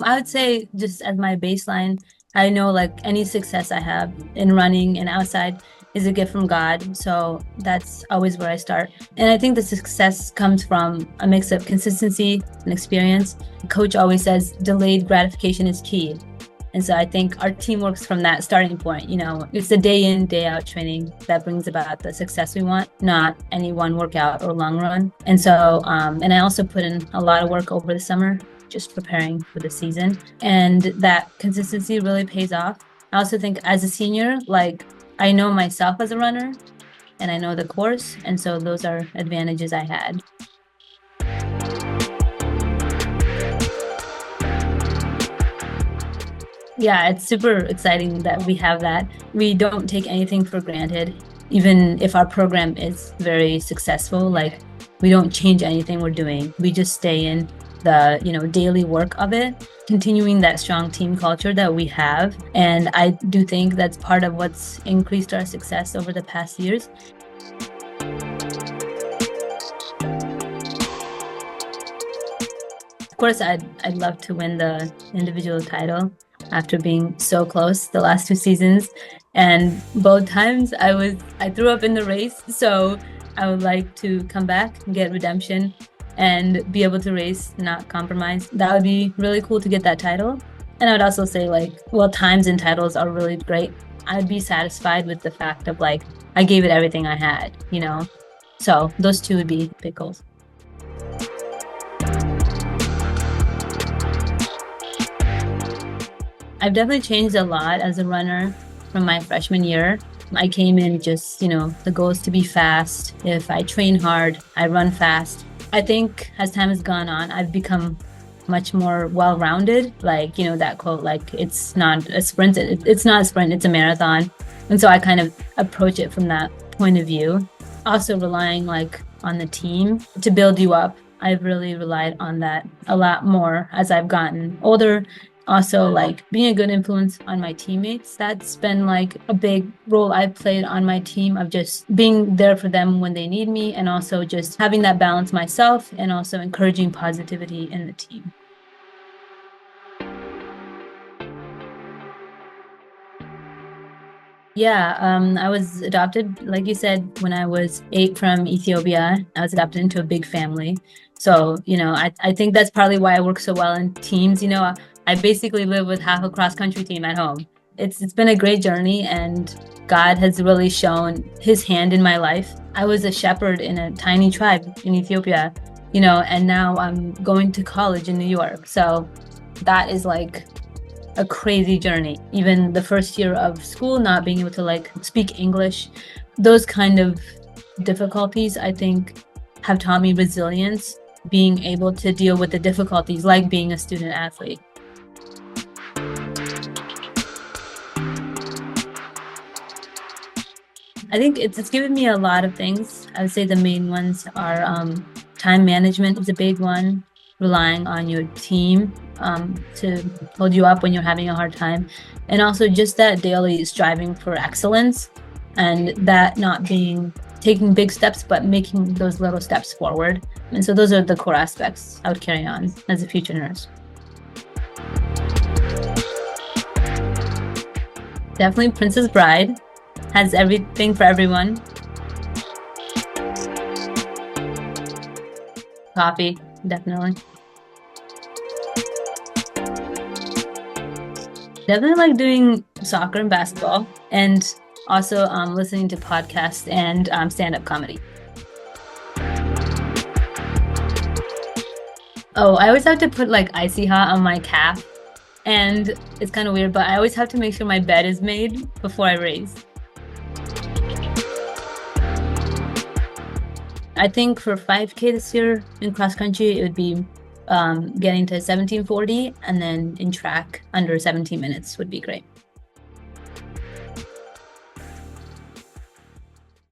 I would say just as my baseline, I know like any success I have in running and outside is a gift from God. So that's always where I start. And I think the success comes from a mix of consistency and experience. Coach always says delayed gratification is key. And so I think our team works from that starting point. It's the day in, day out training that brings about the success we want, not any one workout or long run. And so, and I also put in a lot of work over the summer, just preparing for the season. And that consistency really pays off. I also think as a senior, like I know myself as a runner and I know the course. And so those are advantages I had. Yeah, it's super exciting that we have that. We don't take anything for granted, even if our program is very successful. Like we don't change anything we're doing. We just stay in the, daily work of it, continuing that strong team culture that we have. And I do think that's part of what's increased our success over the past years. Of course, I'd love to win the individual title after being so close the last 2 seasons. And both times I threw up in the race. So I would like to come back and get redemption and be able to race, not compromise. That would be really cool to get that title. And I would also say times and titles are really great. I'd be satisfied with the fact of I gave it everything I had, So those two would be big goals. I've definitely changed a lot as a runner from my freshman year. I came in just, the goal is to be fast. If I train hard, I run fast. I think as time has gone on, I've become much more well-rounded. That quote, it's not a sprint. It's not a sprint, it's a marathon. And so I kind of approach it from that point of view. Also relying on the team to build you up. I've really relied on that a lot more as I've gotten older. Also, being a good influence on my teammates. That's been a big role I've played on my team of just being there for them when they need me, and also just having that balance myself and also encouraging positivity in the team. Yeah, I was adopted, like you said, when I was 8 from Ethiopia. I was adopted into a big family. So, I think that's probably why I work so well in teams. I basically live with half a cross-country team at home. It's been a great journey, and God has really shown his hand in my life. I was a shepherd in a tiny tribe in Ethiopia, and now I'm going to college in New York. So that is a crazy journey. Even the first year of school, not being able to speak English, those kind of difficulties, I think, have taught me resilience, being able to deal with the difficulties like being a student athlete. I think it's given me a lot of things. I would say the main ones are time management is a big one, relying on your team to hold you up when you're having a hard time, and also just that daily striving for excellence, and that not being taking big steps, but making those little steps forward. And so those are the core aspects I would carry on as a future nurse. Definitely Princess Bride. Has everything for everyone. Coffee, definitely. Definitely doing soccer and basketball, and also listening to podcasts and stand-up comedy. Oh, I always have to put icy hot on my calf, and it's kind of weird, but I always have to make sure my bed is made before I race. I think for 5K this year in cross country, it would be getting to 17:40, and then in track under 17 minutes would be great.